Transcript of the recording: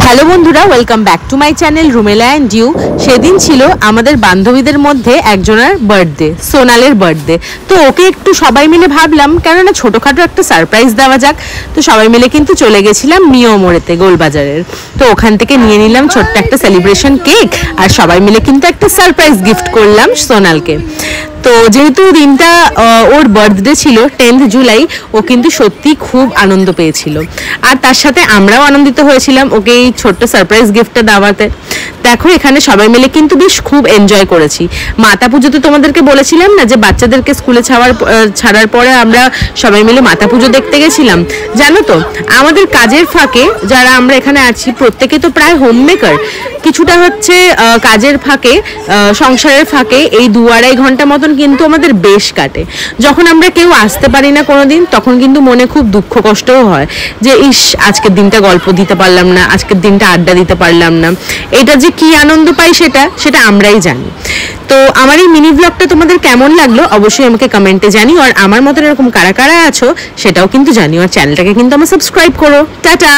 Hello বন্ধুরা, welcome back to my channel Rumela and you. সেদিন ছিল আমাদের বান্ধবীদের মধ্যে একজনের বার্থডে, সোনালের বার্থডে। তো ওকে একটু সবাই মিলে ভাবলাম কেননা ছোটোখাটো একটা সারপ্রাইজ দেওয়া যাক। তো সবাই মিলে কিন্তু চলে গেছিলাম নিও মোড়েতে, গোলবাজারের। তো ওখান থেকে নিয়ে নিলাম ছোট্ট একটা সেলিব্রেশন কেক, আর সবাই মিলে কিন্তু একটা সারপ্রাইজ গিফট করলাম সোনালকে। তো যেহেতু দিনটা ওর বার্থডে ছিল 10th জুলাই, ও কিন্তু সত্যি খুব আনন্দ পেয়েছিল, আর তার সাথে আমরাও আনন্দিত হয়েছিলাম ওকে এই ছোট্ট সারপ্রাইজ গিফটটা দেওয়াতে। দেখো এখানে সবাই মিলে কিন্তু বেশ খুব এনজয় করেছি। মাতা পুজোতে তোমাদেরকে বলেছিলাম না যে বাচ্চাদেরকে স্কুলে ছাড়ার পরে আমরা সবাই মিলে মাতা পুজো দেখতে গেছিলাম। জানো তো, আমাদের কাজের ফাঁকে যারা আমরা এখানে আছি প্রত্যেকে তো প্রায় হোম মেকার। কিছুটা হচ্ছে কাজের ফাঁকে, সংসারের ফাঁকে এই 2-2.5 ঘন্টা মতন কিন্তু আমাদের বেশ কাটে। যখন আমরা কেউ আসতে পারি না কোনোদিন, তখন কিন্তু মনে খুব দুঃখ কষ্টও হয় যে ইস, আজকের দিনটা গল্প দিতে পারলাম না, আজকের দিনটা আড্ডা দিতে পারলাম না। এটা যে কি আনন্দ পাই সেটা আমরাই জানি। তো আমার এই মিনি ব্লগটা তোমাদের কেমন লাগলো অবশ্যই আমাকে কমেন্টে জানিও, আর আমার মতন এরকম কারা কারা আছো সেটাও কিন্তু জানিও, আর চ্যানেলটাকে কিন্তু আমার সাবস্ক্রাইব করো। টাটা।